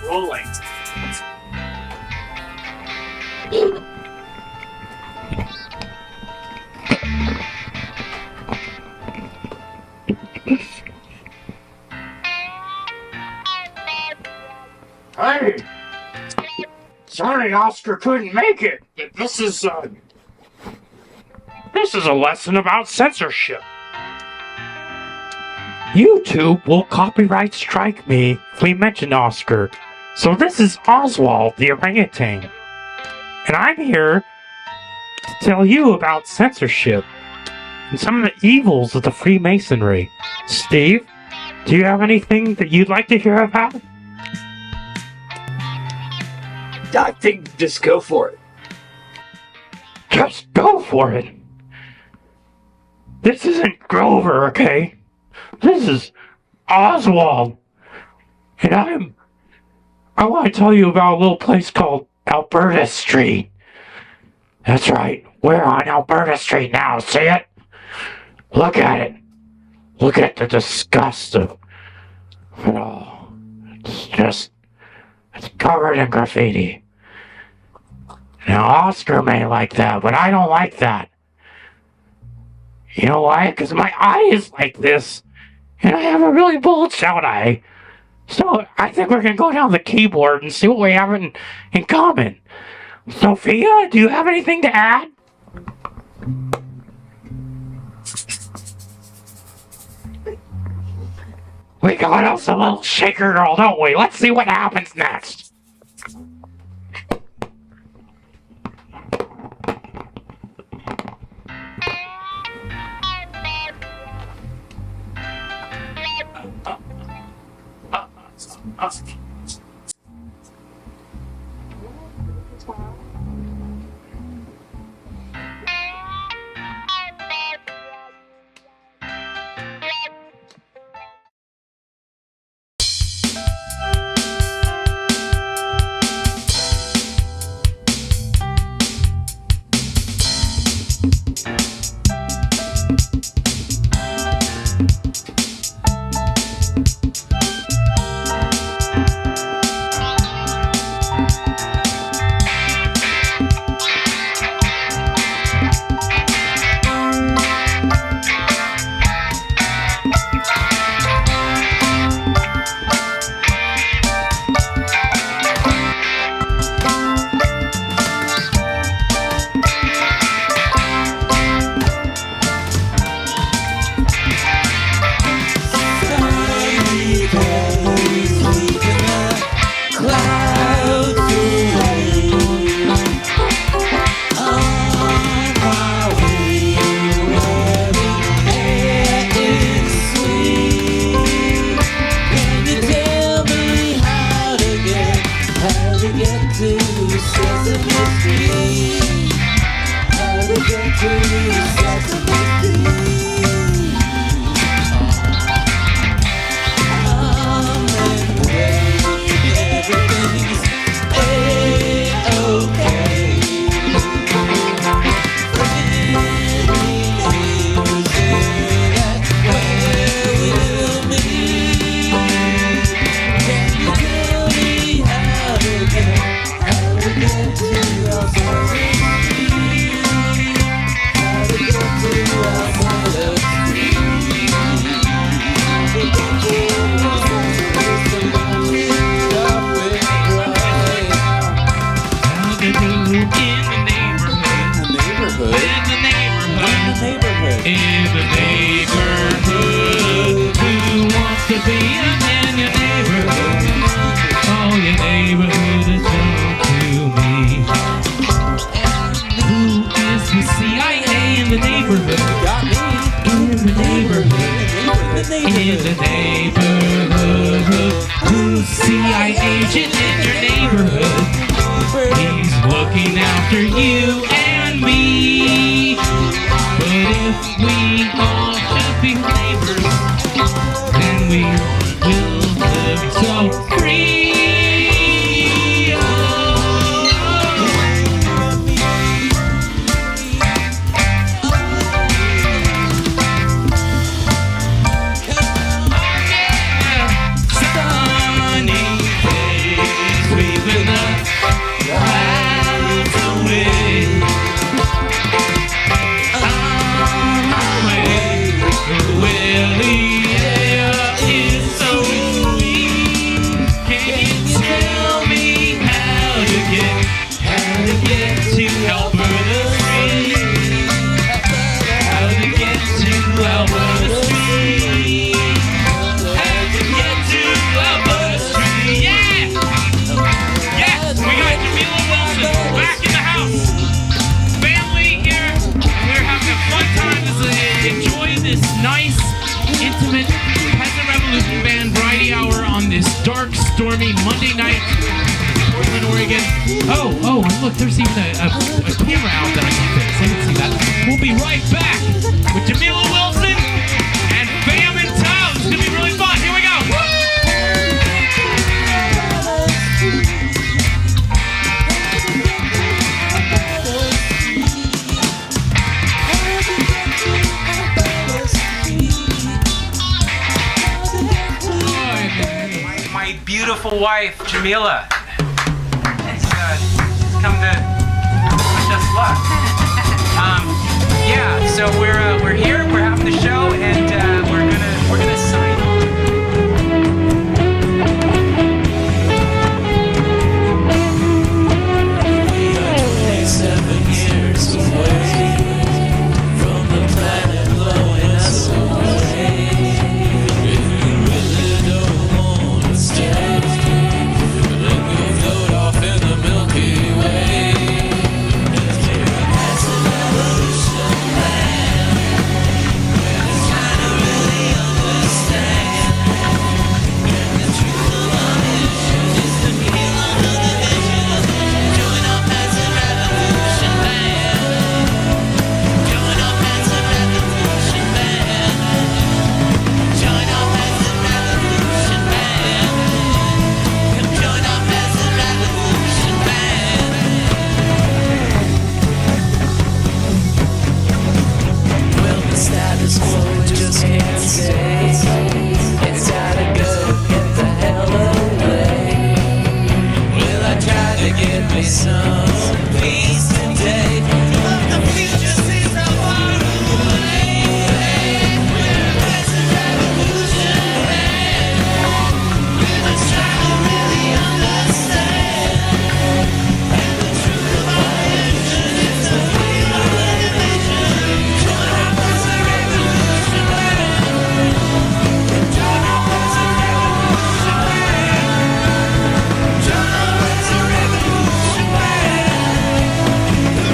Rolling. Hey! Sorry Oscar couldn't make it. This is a lesson about censorship. YouTube will copyright strike me if we mention Oscar. So this is Oswald the orangutan. And I'm here to tell you about censorship and some of the evils of the Freemasonry. Steve, do you have anything that you'd like to hear about? I think just go for it. Just go for it. This isn't Grover, okay? This is Oswald. And I want to tell you about a little place called Alberta Street. That's right. We're on Alberta Street now. See it? Look at it. Look at the disgust of it all. It's covered in graffiti. Now, Oscar may like that, but I don't like that. You know why? Because my eye is like this, and I have a really bulged out eye. So I think we're going to go down the keyboard and see what we have in common. Sophia, do you have anything to add? We got us a little shaker girl, don't we? Let's see what happens next. Monday night, Portland, Oregon. Oh, and look, there's even a camera out that I can fix. I didn't see that. We'll be right back with Jamila Wilson and Bam and Town. It's gonna be really fun. Here we go. My beautiful wife, Jamila, has come to wish us luck. Yeah, so we're here, we're having the show, and we're gonna sign on. 27 years away from the planet blowing us away. If you really don't want to stay, then you'll float off in the Milky Way. That's an evolution, man. It's trying to really understand. And the truth of our mission is to heal under the vision. Join our massive revolution band. Join our massive revolution band. Join our massive revolution band. Come join our massive revolution band. Well, the status quo just can't stay. It's gotta go, get the hell away. Well, I tried to get me some peace today, but the future seems so far away. We're a massive revolution band. Let's try to really understand. And the truth of our mission is to heal our division. Join our massive revolution band. Join our massive revolution band. Join our massive revolution band.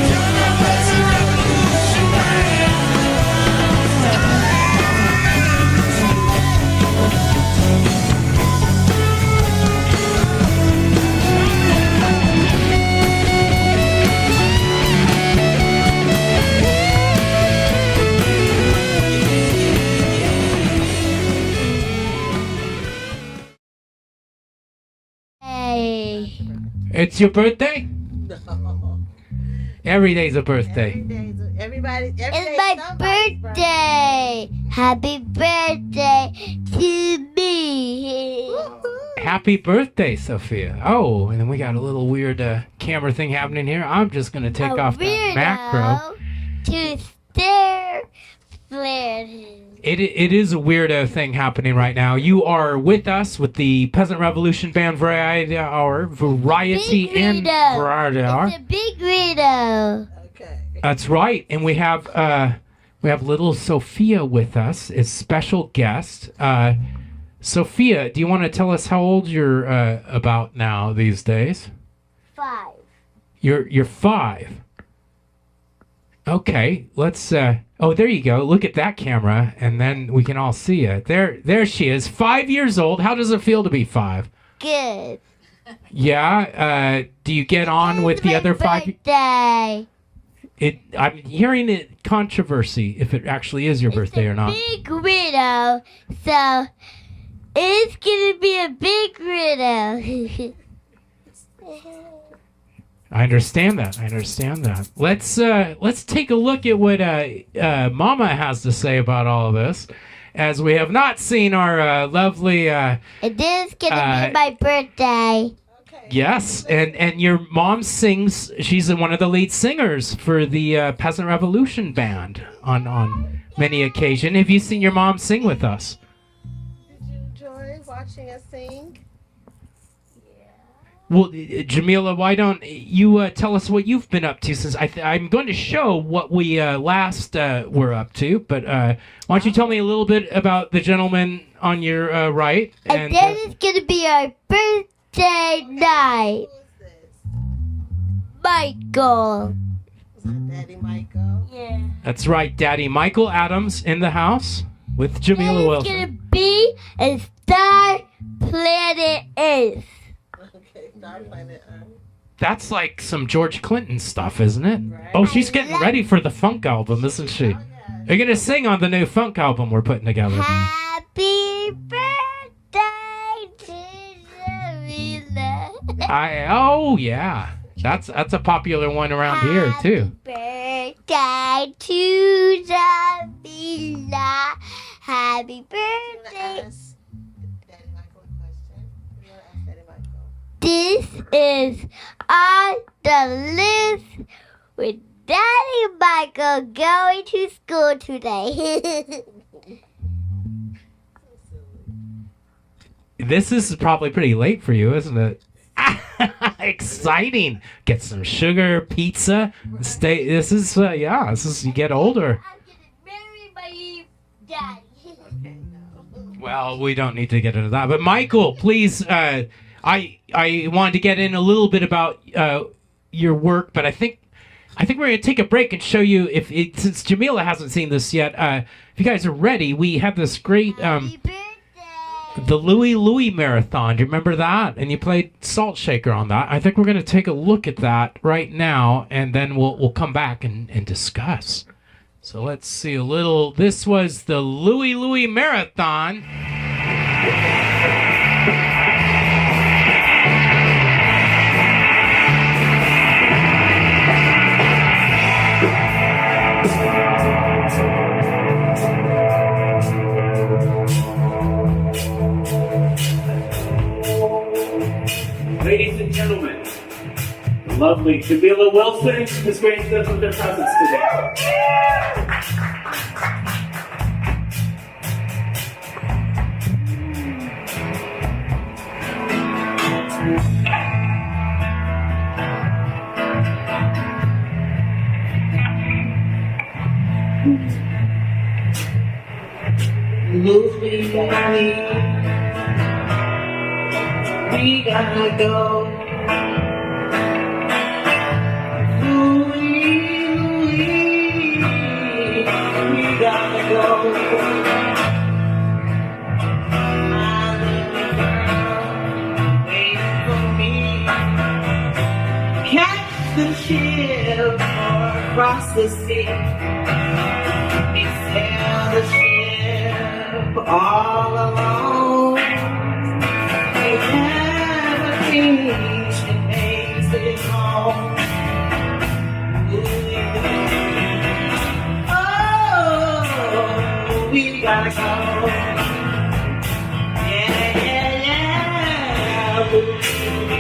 Join our massive revolution band. Hey. It's your birthday? Every day's a birthday. It's my birthday. Happy birthday to me. Happy birthday, Sophia. Oh, and then we got a little weird camera thing happening here. I'm just going to take off that macro. To stare flared him. It is a weirdo thing happening right now. You are with us with the Peasant Revolution Band Variety Hour. Variety Big and Rito. Variety Hour. It's a big Rito. That's right. And we have little Sophia with us as special guest. Sophia, do you want to tell us how old you're about now these days? 5. You're 5. Okay, let's oh, there you go. Look at that camera and then we can all see you. There she is. 5 years old. How does it feel to be 5? Good. Yeah, do you get on with the other 5? Birthday. I'm hearing it controversy if it actually is your birthday or not. Big Rito. So it's gonna be a big Rito. I understand that. Let's take a look at what Mama has to say about all of this, as we have not seen our lovely. It is gonna be my birthday. Yes, and your mom sings. She's one of the lead singers for the Peasant Revolution Band on many occasions. Have you seen your mom sing with us? Did you enjoy watching us sing? Well, Jamila, why don't you tell us what you've been up to since I'm going to show what we last were up to, but why don't you tell me a little bit about the gentleman on your right? And then it's gonna be our birthday night. Who is this? Michael. Was that Daddy Michael? Yeah. That's right, Daddy Michael Adams in the house with Jamila Then it's Wilson. gonna be a star planet Earth. Star Planet. That's like some George Clinton stuff, isn't it? Right. Oh, she's getting ready for the funk album, isn't she? Oh, yeah. You're gonna sing on the new funk album we're putting together. Happy birthday to Jamila. Oh yeah, that's a popular one around here too. Birthday to Jamila. Happy You wanna birthday. ask Daddy Michael a question? You wanna ask Daddy Michael? This is on the list with Daddy Michael going to school today. This is probably pretty late for you, isn't it? Exciting. Get some sugar, pizza. Stay. This is you get older. I'm gonna marry my daddy. Well, we don't need to get into that. But Michael, please, I wanted to get in a little bit about your work, but I think we're gonna take a break and show you since Jamila hasn't seen this yet. If you guys are ready, we have this great Happy birthday. the Louie marathon. Do you remember that? And you played Salt Shaker on that. I think we're gonna take a look at that right now, and then we'll come back and discuss. So let's see a little. This was the Louie marathon. Ladies and gentlemen, the lovely Cebula Wilson has graced us with their presence today. Louie, we gotta go. Louie, we gotta go. My little girl, wait for me. Catch the ship or cross the sea. We sail the ship all alone. We never reach and makes it home. Oh, we gotta go. Yeah, yeah, yeah. Oh, yeah.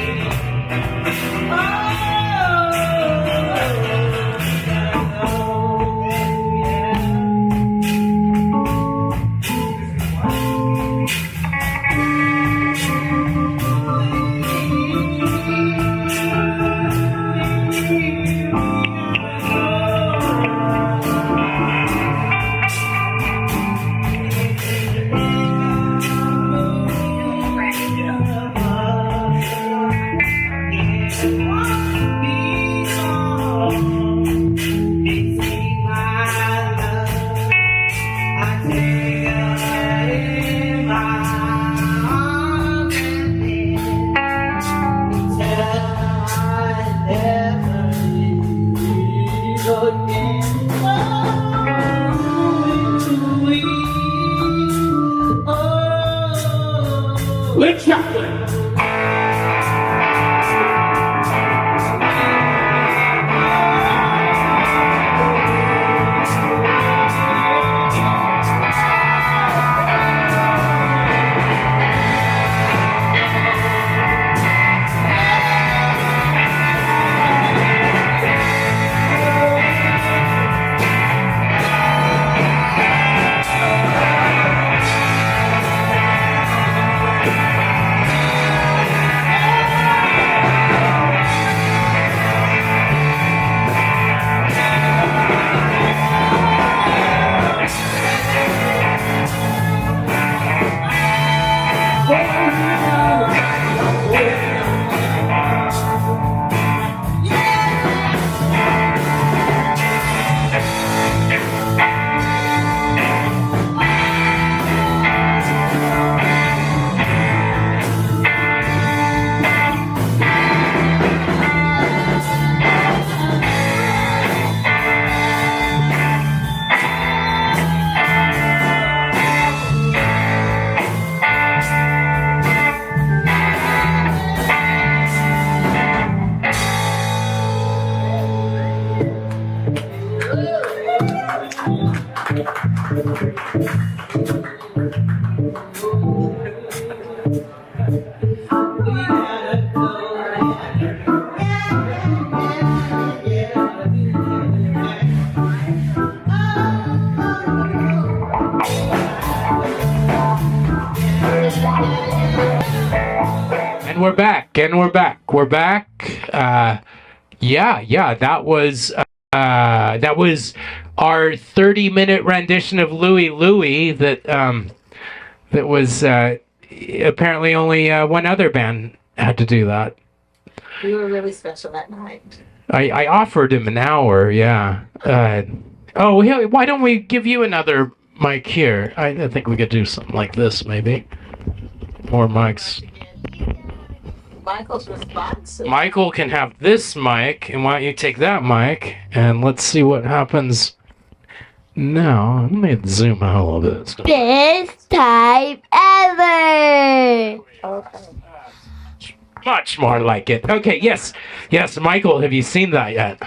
Lynn Chaplin. back. We're back. Yeah. That was our 30-minute rendition of Louie. That was apparently only one other band had to do that. You were really special that night. I offered him an hour. Yeah. Why don't we give you another mic here? I think we could do something like this, maybe. More mics. Michael's responsive. Michael can have this mic, and why don't you take that mic, and let's see what happens now. Let me zoom out a little bit. Best time ever. Okay. Much more like it. Okay, yes, Michael, have you seen that yet?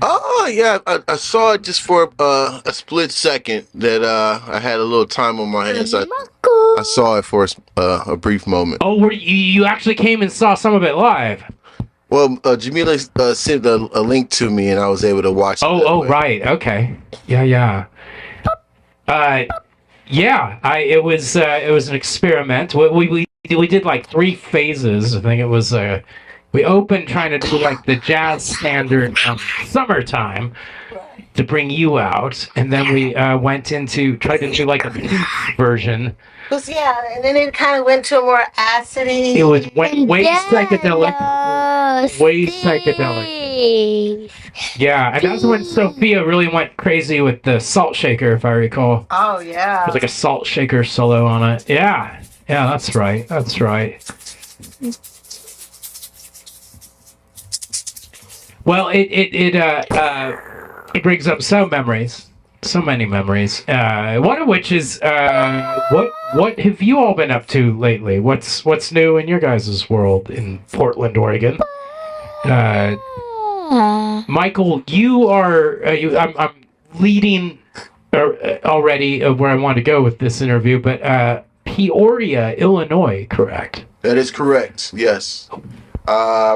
Oh yeah, I saw it just for a split second. That I had a little time on my hands. I saw it for a brief moment. Oh, you actually came and saw some of it live? Well, Jamila sent a link to me, and I was able to watch it. Oh, right. Okay. Yeah. It was an experiment. We did like 3 phases. I think it was we opened trying to do like the jazz standard summertime to bring you out, and then we went into tried to do like a peace version. And then it kind of went to a more acidy. It was way psychedelic. Way psychedelic. Yeah, and that's when SOFIA really went crazy with the salt shaker, if I recall. Oh yeah. There's like a salt shaker solo on it. Yeah, that's right. Well, it brings up so many memories. One of which is what have you all been up to lately? What's new in your guys' world in Portland, Oregon? Michael, you are. I'm leading already of where I want to go with this interview, but Peoria, Illinois, correct? That is correct. Yes.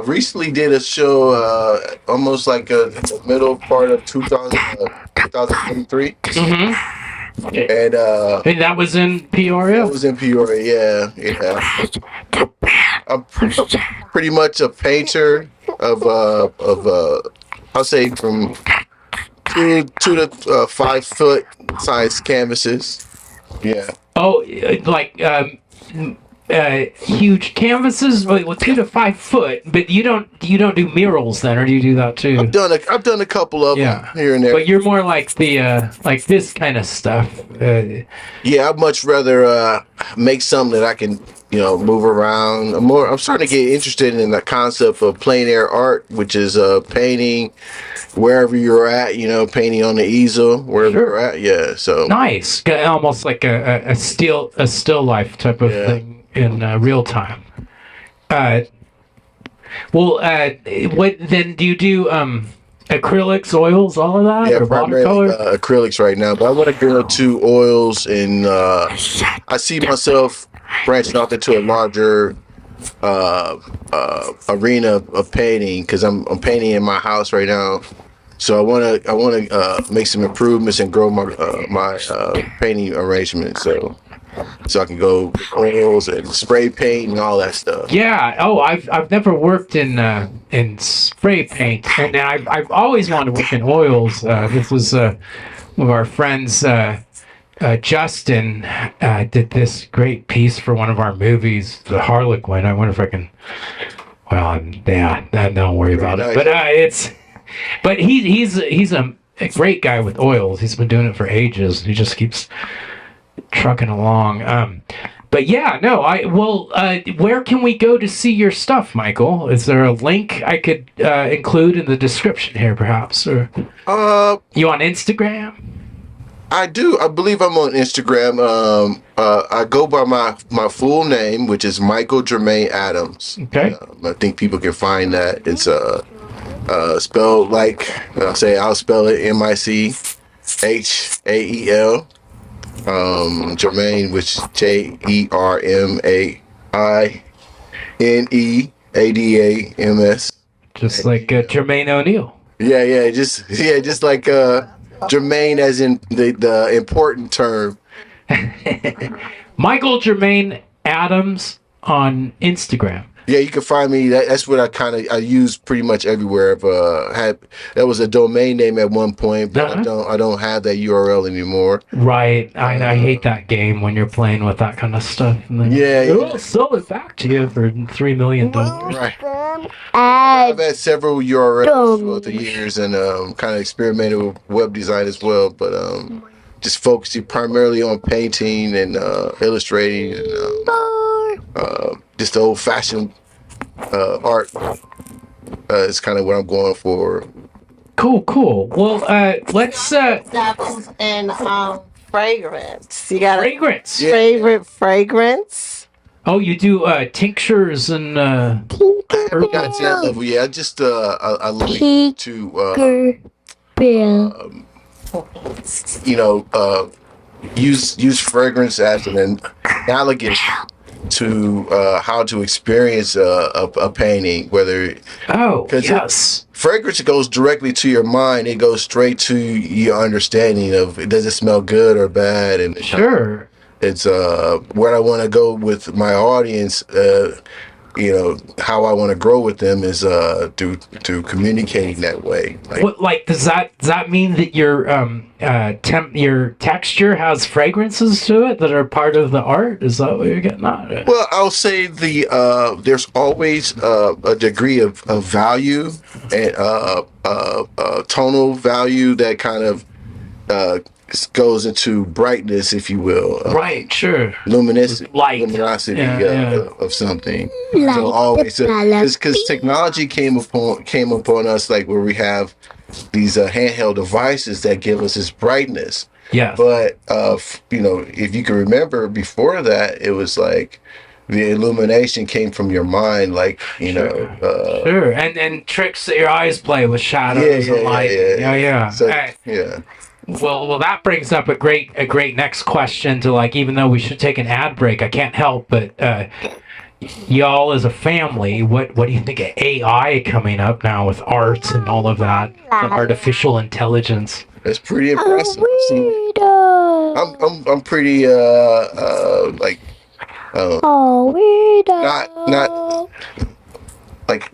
Recently did a show almost like in the middle part of 2023. Mm-hmm. And that was in Peoria? It was in Peoria, yeah. I'm pretty much a painter of I'll say from 2 to 5 foot size canvases. Yeah. Oh, like huge canvases, well, 2 to 5 foot. But you don't do murals then, or do you do that too? I've done a couple of them here and there. But you're more like the like this kind of stuff. Yeah, I'd much rather make something that I can move around. I'm starting to get interested in the concept of plein air art, which is painting wherever you're at. Painting on the easel wherever you're at. Yeah, so nice, almost like a still life type of thing. In real time. What then do you do? Acrylics, oils, all of that? Yeah, or primarily watercolor? acrylics right now. But I want to go to oils, and I see myself branching off into a larger arena of painting because I'm painting in my house right now. So I want to make some improvements and grow my painting arrangement. So I can go oils and spray paint and all that stuff. Yeah. Oh, I've never worked in spray paint, and I've always wanted to work in oils. This was one of our friends, Justin, did this great piece for one of our movies, The Harlequin. I wonder if I can. Well, don't worry about it. But he's a great guy with oils. He's been doing it for ages. He just keeps trucking along. But yeah, no, where can we go to see your stuff, Michael? Is there a link I could include in the description here, perhaps? Or you on Instagram? I do. I believe I'm on Instagram. I go by my full name, which is Michael Jermaine Adams. Okay. I think people can find that. It's spelled like I'll spell it MICHAEL. Jermaine, which JERMAINEADAMS. Just like Jermaine O'Neal. Yeah, just like Jermaine, as in the important term. Michael Jermaine Adams on Instagram. Yeah, you can find me. That's what I use pretty much everywhere. I've had that was a domain name at one point, but I don't have that URL anymore. Right. I hate that game when you're playing with that kind of stuff. And then we'll sell it back to you for $3 million. Right. I've had several URLs throughout the years and kind of experimented with web design as well, but just focusing primarily on painting and illustrating and just the old-fashioned art is kind of what I'm going for. Cool. Well, let's Dabbles in fragrance. You got fragrance. Yeah. favorite fragrance? Oh, you do tinctures and I haven't got to that level yet. I just I like to use fragrance as an analogous to how to experience a painting, whether yes, fragrance goes directly to your mind. It goes straight to your understanding of does it smell good or bad, and sure. It's where I want to go with my audience. How I want to grow with them is through communicating that way. Does that mean that your texture has fragrances to it that are part of the art? Is that what you're getting at? Well, I'll say there's always a degree of value and tonal value that kind of goes into brightness, if you will. Right, sure. Luminosity of something. So always, because technology came upon us, like where we have these handheld devices that give us this brightness. Yeah. But if you can remember before that, it was like the illumination came from your mind, like sure, and tricks that your eyes play with shadows and light. Yeah. So, yeah. Well, that brings up a great next question to, like, even though we should take an ad break, I can't help but y'all as a family, what do you think of AI coming up now with art and all of that, the artificial intelligence? It's pretty impressive. I'm pretty like not like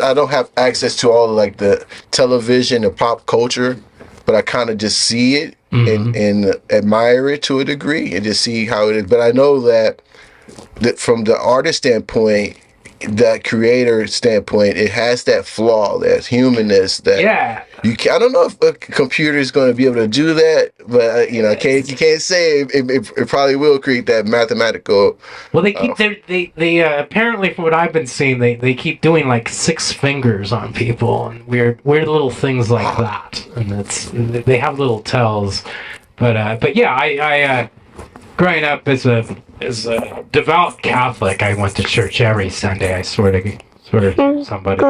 I don't have access to all like the television and pop culture, but I kind of just see it and admire it to a degree and just see how it is. But I know that from the artist standpoint, that creator standpoint, it has that flaw, that humanness that I don't know if a computer is going to be able to do that, but you can't say it probably will create that mathematical. Well, they keep they apparently, from what I've been seeing, they keep doing like 6 fingers on people and weird little things like that, and they have little tells, but yeah, I growing up as a devout Catholic, I went to church every Sunday. I swear to somebody.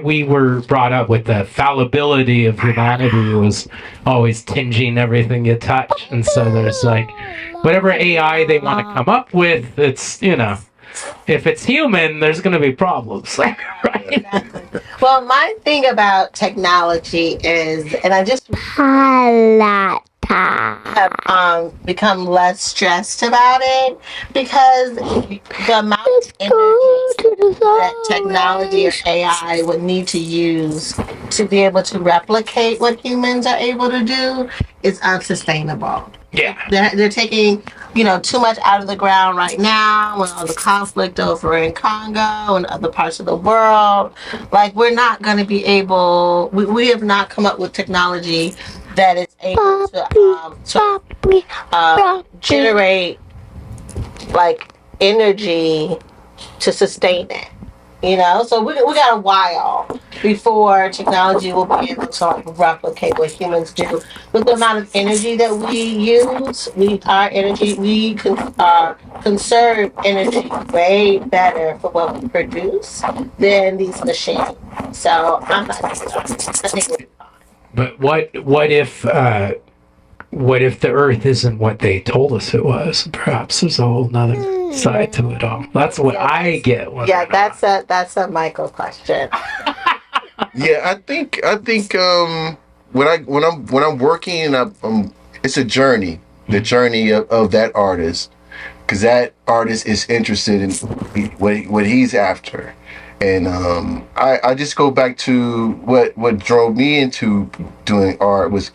We were brought up with the fallibility of humanity was always tinging everything you touch, and so there's like whatever AI they want to come up with, it's if it's human, there's going to be problems, right? Exactly. Well, my thing about technology is, and I just have become less stressed about it, because the amount of energy that technology or AI would need to use to be able to replicate what humans are able to do is unsustainable. Yeah. They're taking, too much out of the ground right now with all the conflict over in Congo and other parts of the world. Like, we're not going to be able, we have not come up with technology that is able to generate, like, energy to sustain it. So we got a while before technology will be able to replicate what humans do. With the amount of energy that we use, we conserve energy way better for what we produce than these machines. So I'm not sure. I think we'll be fine. But what if the Earth isn't what they told us it was? Perhaps there's a whole nother side to it all. That's what I get. That's a Michael question. Yeah, I think when I'm working and it's a journey, the journey of that artist, because that artist is interested in what he's after. And I just go back to what drove me into doing art was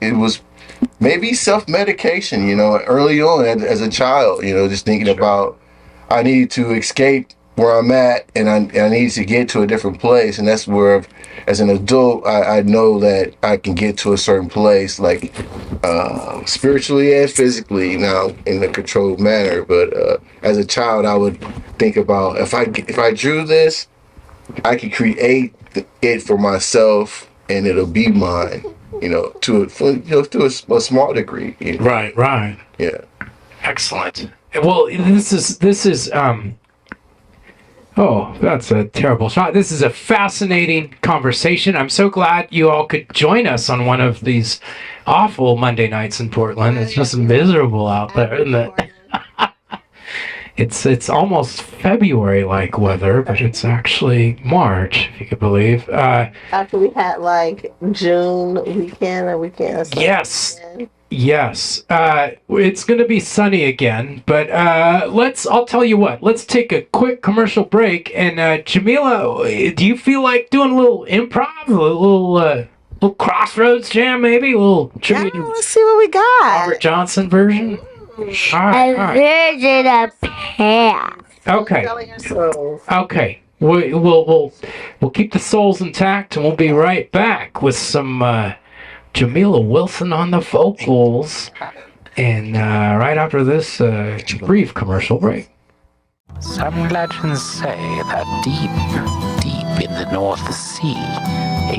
maybe self-medication, early on as a child, just thinking about I needed to escape where I'm at, and I need to get to a different place, and that's where, as an adult, I know that I can get to a certain place, like spiritually and physically, now in a controlled manner. But as a child, I would think about if I drew this, I can create it for myself, and it'll be mine, to a small degree. Right. Yeah. Excellent. Well, this is oh, that's a terrible shot. This is a fascinating conversation. I'm so glad you all could join us on one of these awful Monday nights in Portland. It's just miserable out there, isn't it? It's almost February-like weather, but it's actually March, if you could believe. After we had like June weekend. Yes. Yes, it's going to be sunny again, but I'll tell you what, let's take a quick commercial break, and Jamila, do you feel like doing a little improv, a little Crossroads jam, maybe? A little tribute to let's see what we got. Robert Johnson version? All right. Version of Pam. Okay. Selling your soul. Okay. We'll keep the souls intact, and we'll be right back with some Jamila Wilson on the vocals, and right after this brief commercial break. Some legends say that deep in the North Sea,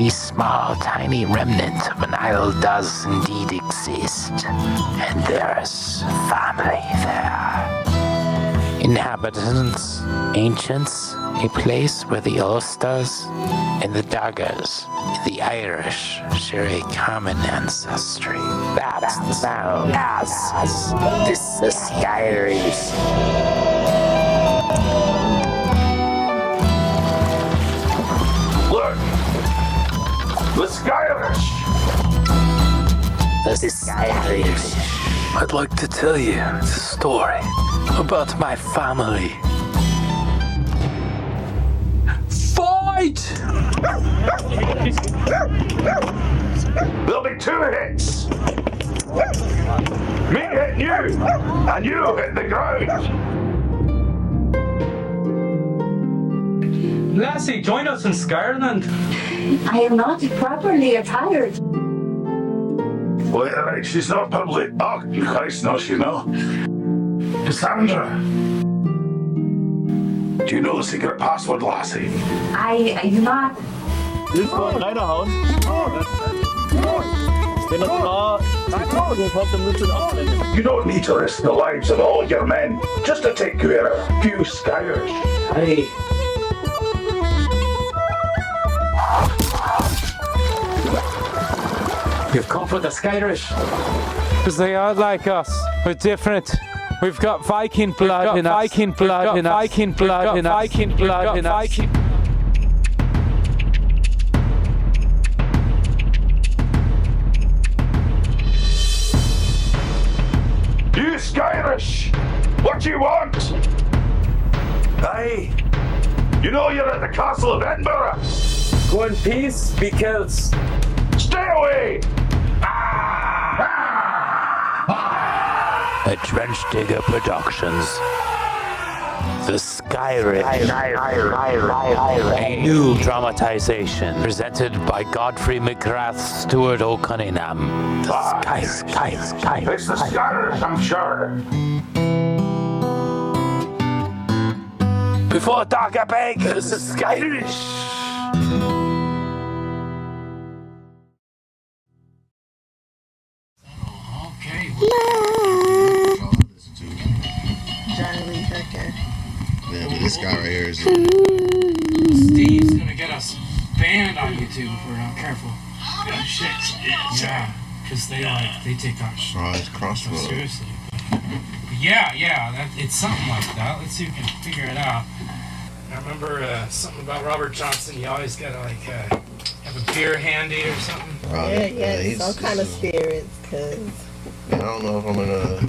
a small, tiny remnant of an isle does indeed exist, and there's family there. Inhabitants, ancients, a place where the Ulsters and the Daggers, the Irish, share a common ancestry. That's known as the Skyrish. Look! The Skyrish! The Skyrish. I'd like to tell you a story about my family. Fight! There'll be 2 hits! Me hitting you, and you hit the ground! Lassie, join us in Skyrish. I am not properly attired. Well, she's not public. Oh, Christ knows, Cassandra. Do you know the secret password, Lassie? I do not. You don't need to risk the lives of all your men just to take care of a few Skyrish. Hey. You've come for the Skyrish. Because they are like us. We're different. We've got Viking blood in us. Viking blood in us. Viking blood in us. Viking blood in us. You Skyrish! What do you want? Aye. You know you're at the Castle of Edinburgh. Go in peace, be killed. Stay away! A Trench Digger Productions. The Skyrish. A new dramatization presented by Godfrey McGrath Stewart O'Cunningham. The Skyrish. It's the Skyrish, I'm sure. Before Dagger Bank, it's the Skyrish. Yeah, but this guy right here is. Steve's gonna get us banned on YouTube if we're not careful. Oh shit! Yeah, because they take that it's Crossroads. seriously. But yeah, it's something like that. Let's see if we can figure it out. I remember something about Robert Johnson. You always gotta have a beer handy or something. Yeah, some kind of spirits, cause I don't know if I'm gonna.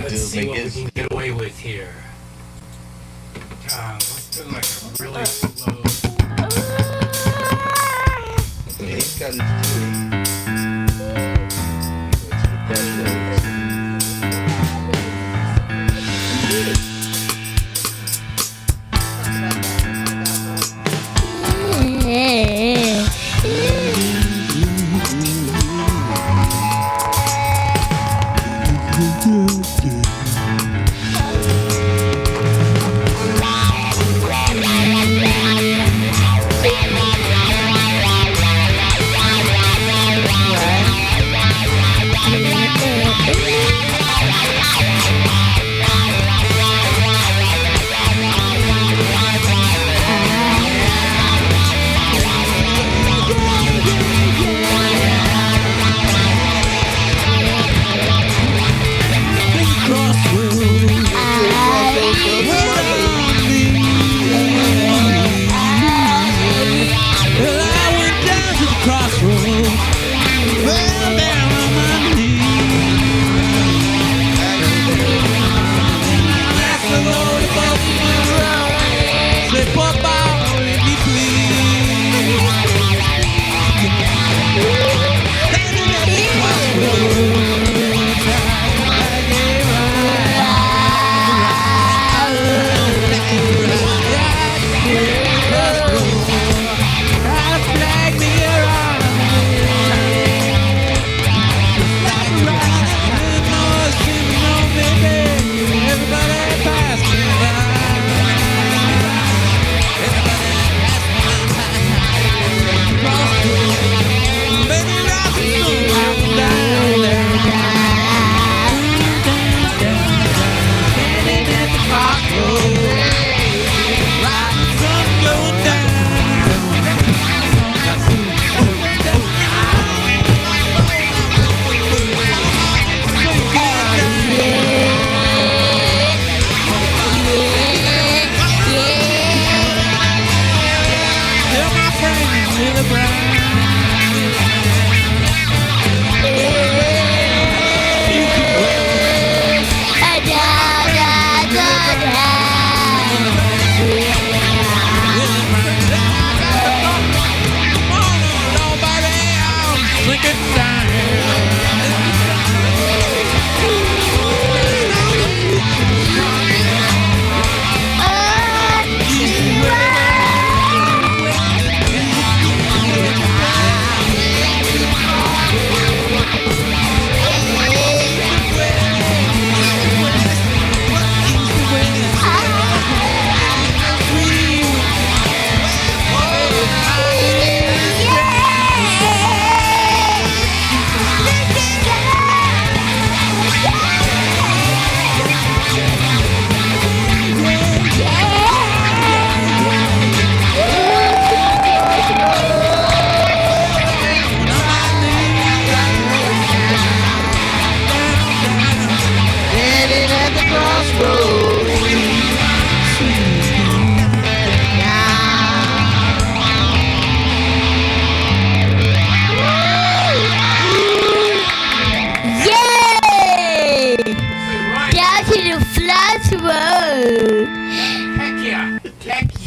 Let's see what we can get away with here. Let's do like a really slow. He's got his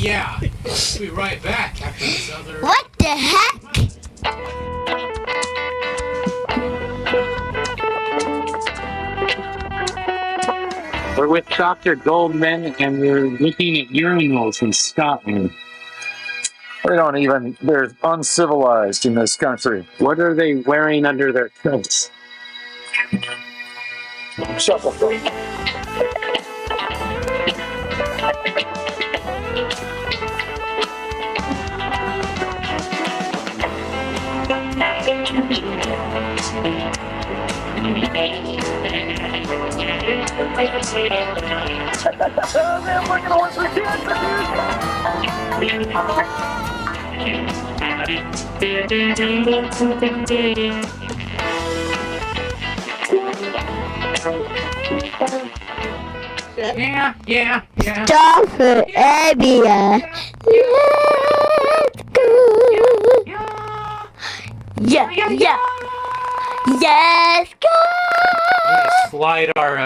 Yeah, we'll be right back after this other... What the heck? We're with Dr. Goldman, and we're looking at urinals in Scotland. They don't even, they're uncivilized in this country. What are they wearing under their coats? Shut the fuck. Yeah. Stop it, Abia. Let's go. Yeah. Yes, go. I'm gonna slide our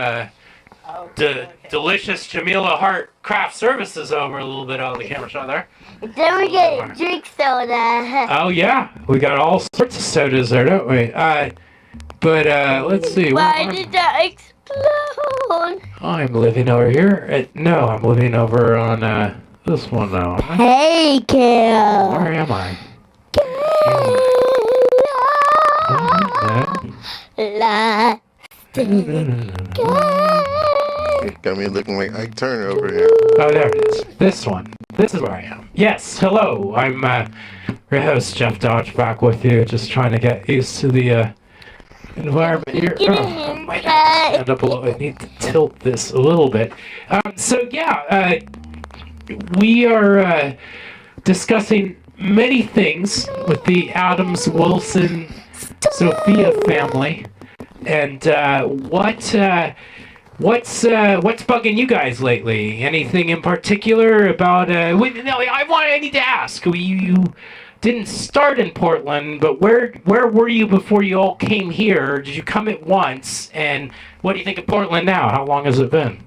delicious Jamila Hart craft services over a little bit on the camera shot there. Then we get drink soda. Oh yeah, we got all sorts of sodas there, don't we? But let's see. Why did that explode? I'm living over here. No, I'm living over on this one now. Hey, Kale. Where am I? La. Got me looking like Ike Turner over here. Oh, there it is. This one. This is where I am. Yes, hello. I'm your host, Jeff Dodge, back with you. Just trying to get used to the environment here. Oh, my neck stand up a little. I need to tilt this a little bit. So, yeah, we are discussing many things with the Adams Wilson SOFIA family. And what's bugging you guys lately? Anything in particular about? I need to ask. You didn't start in Portland, but where were you before you all came here? Did you come at once? And what do you think of Portland now? How long has it been?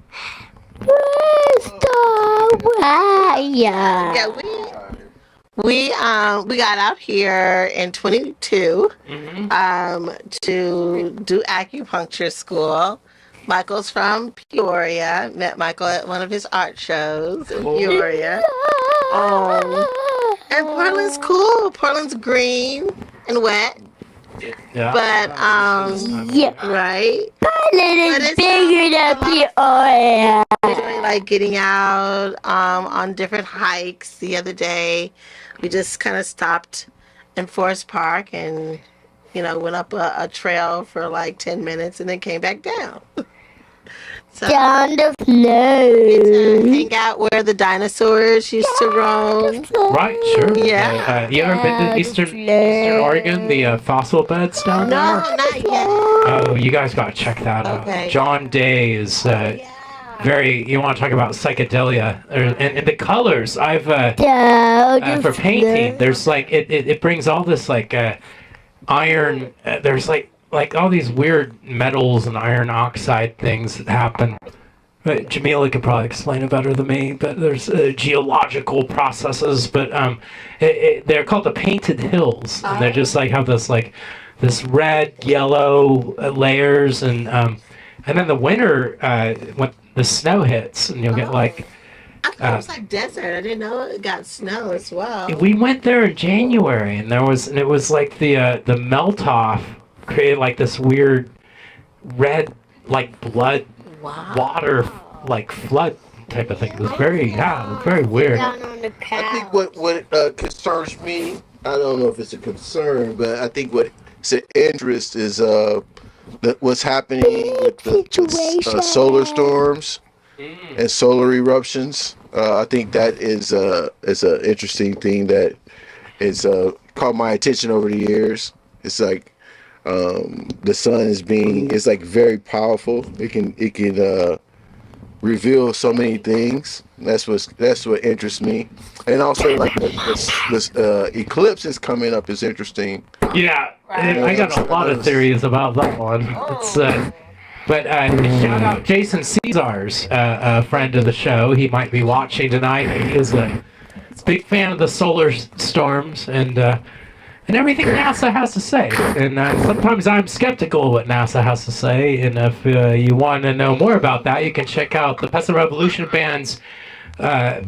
Yeah, we got out here in 22 to do acupuncture school. Michael's from Peoria. Met Michael at one of his art shows in Peoria. And Portland's cool. Portland's green and wet. Yeah. But right. Portland is bigger than Peoria. We're like getting out on different hikes. The other day, we just kind of stopped in Forest Park and went up a trail for like 10 minutes and then came back down. So, down the floor. Hang out where the dinosaurs used to roam. Right, sure. Yeah. You ever been to Eastern Oregon, the fossil beds down there? No, not yet. Oh, you guys gotta check that out. John Day is very. You want to talk about psychedelia and the colors? I've for painting. There's like it brings all this like iron. There's like all these weird metals and iron oxide things that happen. But Jamila could probably explain it better than me. But there's geological processes. But they're called the painted hills, and they're just like have this red, yellow layers, and then the winter when the snow hits, and you'll get like. I thought it was like desert. I didn't know it got snow as well. We went there in January, and it was like the melt off created like this weird red like blood water like flood type of thing. It was very weird. I think what concerns me, I don't know if it's a concern, but I think what's an interest is what's happening with the solar storms and solar eruptions. I think that is an interesting thing that is caught my attention over the years. It's like the sun is like very powerful. It can reveal so many things. That's what interests me. And also like this eclipse is coming up is interesting. Yeah, I got a lot of theories about that one. It's but shout out Jason Caesar's a friend of the show. He might be watching tonight. He is a big fan of the solar storms and everything NASA has to say. And sometimes I'm skeptical of what NASA has to say. And if you want to know more about that, you can check out the Peasant Revolution Band's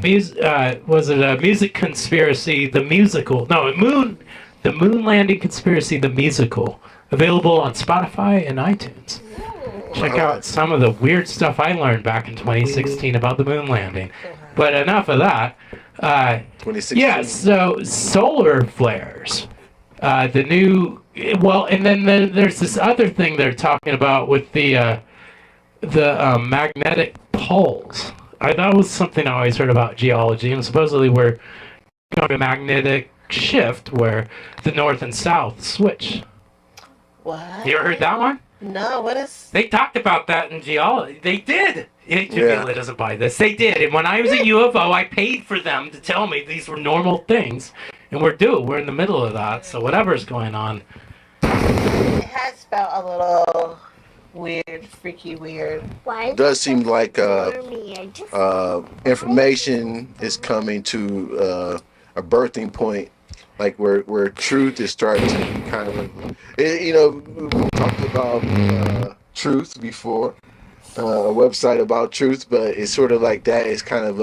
Music Conspiracy, the musical. No, the Moon Landing Conspiracy, the musical. Available on Spotify and iTunes. Check out some of the weird stuff I learned back in 2016 about the moon landing. But enough of that. 2016. Yeah, so solar flares. And then there's this other thing they're talking about with the magnetic poles. That was something I always heard about geology, and supposedly we're going to a magnetic shift where the north and south switch. What? You ever heard that one? No, what is... They talked about that in geology. They did. Jamila doesn't buy this. They did. And when I was at UFO, I paid for them to tell me these were normal things. And we're in the middle of that. So whatever's going on. It has felt a little weird, freaky weird. It does seem like information is coming to a birthing point, like where truth is starting to kind of, we talked about truth before, a website about truth, but it's sort of like that is kind of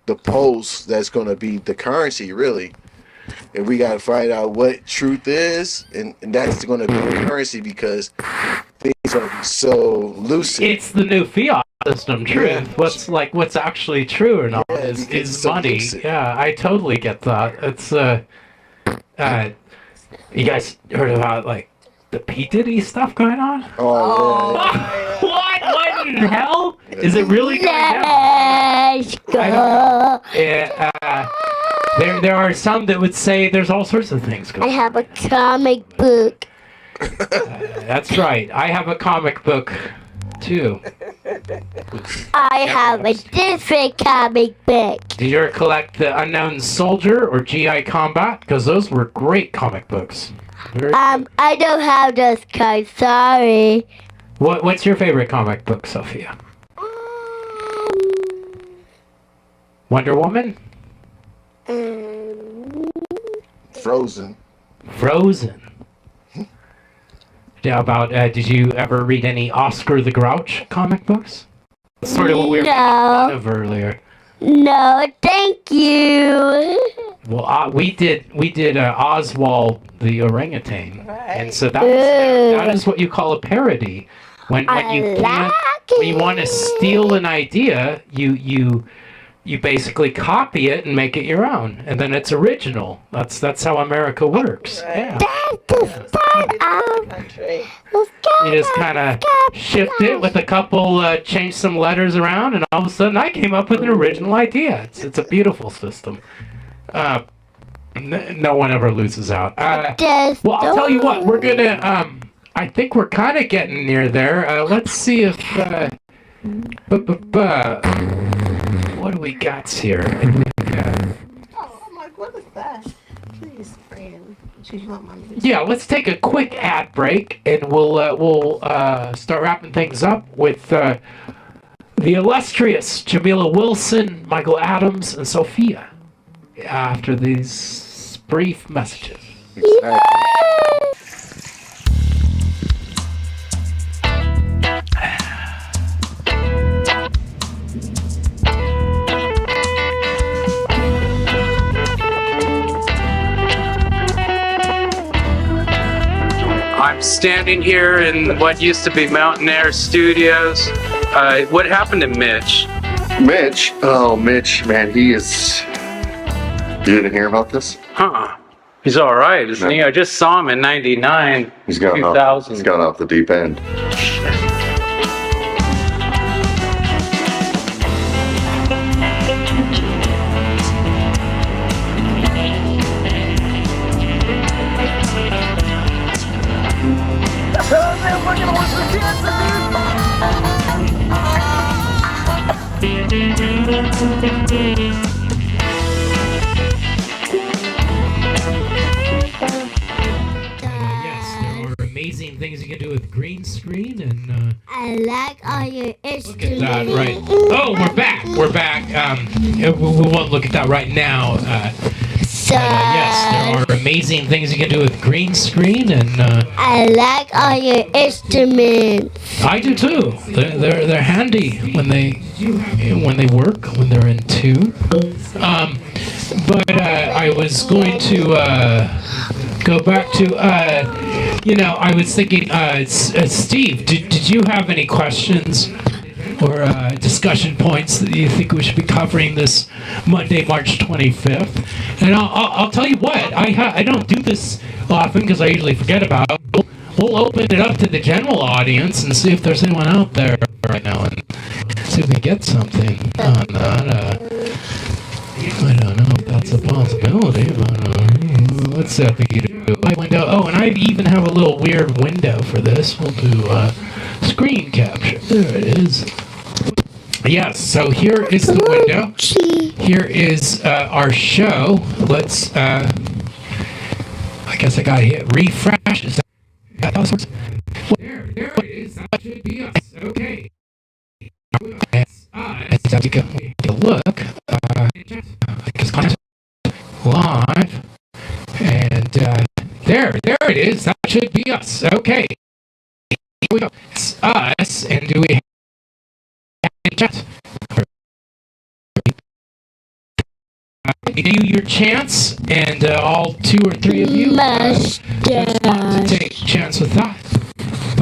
the pulse that's going to be the currency, really. And we got to find out what truth is, and that's going to be the currency, because things are so lucid. It's the new fiat system, truth. Yeah. What's actually true or not is so money. lucid. Yeah, I totally get that. It's you guys heard about like the P. Diddy stuff going on? Oh, What in hell? Is it really going down? Let's go. There are some that would say there's all sorts of things I going on. have a comic book. That's right. I have a comic book too. I have a different comic book. Did you ever collect the Unknown Soldier or GI Combat? Because those were great comic books. I don't have those cards, sorry. What's your favorite comic book, Sophia? Wonder Woman? Frozen. Frozen. Yeah, about, did you ever read any Oscar the Grouch comic books? That's sort of what we were making fun of earlier. No, thank you. Well, we did Oswald the orangutan, and so that is what you call a parody. When you want to steal an idea, you basically copy it and make it your own, and then it's original. That's how America works. Yeah. You just kind of shift it with a couple, change some letters around, and all of a sudden I came up with an original idea. It's a beautiful system. No one ever loses out. Well, I'll tell you what, we're gonna, I think we're kind of getting near there. Let's see if, what do we got here? I'm like, what is that? Please, friend. Yeah, let's take a quick ad break, and we'll start wrapping things up with the illustrious Jamila Wilson, Michael Adams, and Sophia after these brief messages. Exactly. I'm standing here in what used to be Mountain Air Studios. What happened to Mitch? Mitch? Oh, Mitch, man, he is... You didn't hear about this? Huh. He's all right, isn't he? I just saw him in 99, He's gone 2000. He's gone off the deep end. Yes, there are amazing things you can do with green screen, and I like all your instruments. look at that, right? Oh, we're back. We're back. We won't look at that right now. Yes, there are amazing things you can do with green screen, and I like all your instruments. I do too. They're handy when they work, when they're in tune. But I was going to go back to I was thinking, Steve, did you have any questions or discussion points that you think we should be covering this Monday, March 25th? And I'll tell you what, I don't do this often because I usually forget about it. We'll open it up to the general audience and see if there's anyone out there right now, and see if we get something on that. I don't know if that's a possibility, but let's see if we can do a window. Oh, and I even have a little weird window for this. We'll do screen capture. There it is. Yes, so here is the window. Here is our show. Let's, I guess I gotta hit refresh. Is that all sorts? There it is. That should be us. Okay. It's us. Take a look. Because content live. And there it is. That should be us. Okay. Here we go. It's us. And do we have any chat? Give you your chance, and all 2 or 3 of you to take a chance with that.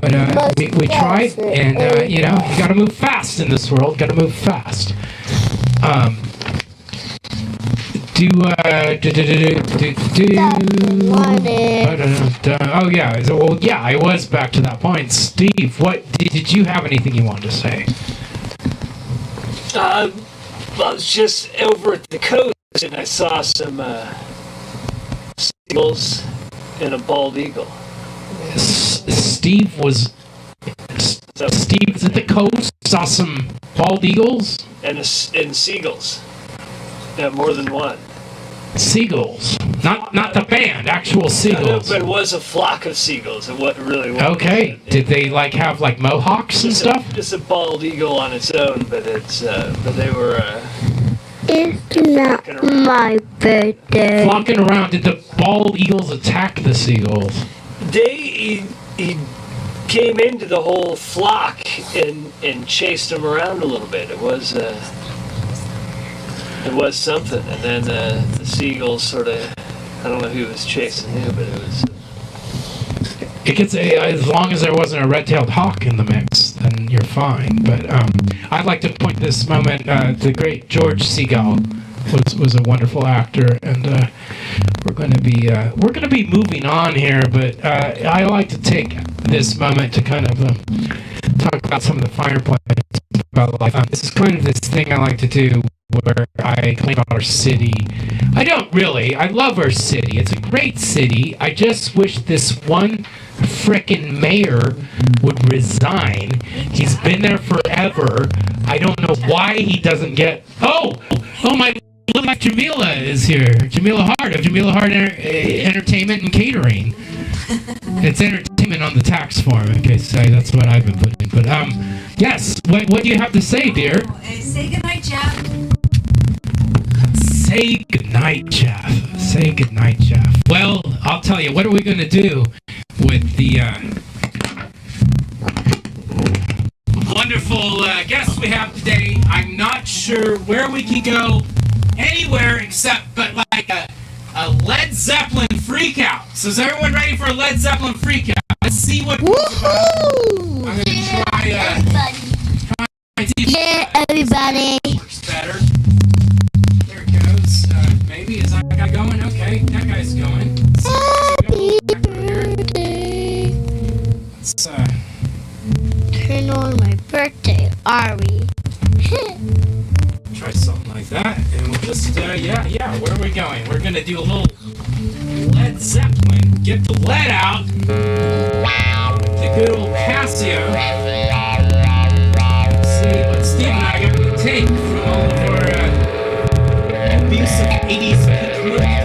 But we tried, and you gotta move fast in this world. Gotta move fast. Oh yeah. Well, yeah. I was back to that point. Steve, what did you have anything you wanted to say? I was just over at the coast and I saw some seagulls and a bald eagle. Steve was at the coast, saw some bald eagles and seagulls. Yeah, more than one. Seagulls, not the band, actual seagulls. But it was a flock of seagulls. It really was. Okay. Did they have mohawks and stuff? Just a bald eagle on its own, but they were. It's not my birthday. Flocking around. Did the bald eagles attack the seagulls? He came into the whole flock and chased them around a little bit. It was something. And then the seagulls sort of, I don't know who was chasing who, but it was. It gets as long as there wasn't a red-tailed hawk in the mix, then you're fine. But I'd like to point this moment. The great George Seagull was a wonderful actor, and we're going to be moving on here. But I like to take this moment to kind of talk about some of the finer points about life. This is kind of this thing I like to do, where I claim our city. I don't really. I love our city. It's a great city. I just wish this one frickin' mayor would resign. He's been there forever. I don't know why he doesn't get... Oh, my little wife Jamila is here. Jamila Hart of Jamila Hart Entertainment and Catering. It's entertainment on the tax form, in case that's what I've been putting. But, yes, what do you have to say, dear? Say goodnight, Jeff. Say goodnight, Jeff. Say goodnight, Jeff. Well, I'll tell you, what are we going to do with the wonderful guests we have today? I'm not sure where we can go anywhere except but like a Led Zeppelin freakout. So is everyone ready for a Led Zeppelin freakout? Let's see what... I'm going to try see if everybody. Works better. There it goes. Maybe is that guy going? Okay, that guy's going. Happy birthday. Let's turn on my birthday, are we? Try something like that, and we'll just yeah. Where are we going? We're gonna do a little Led Zeppelin. Get the lead out. The good old Casio. See what Steve and I got to take from all of our abusive 80s peak days.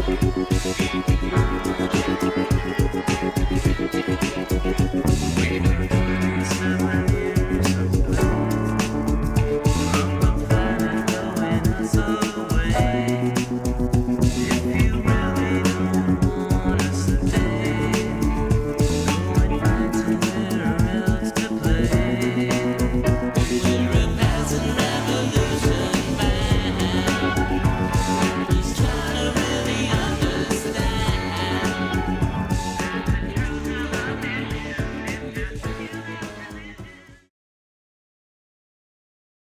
Bye.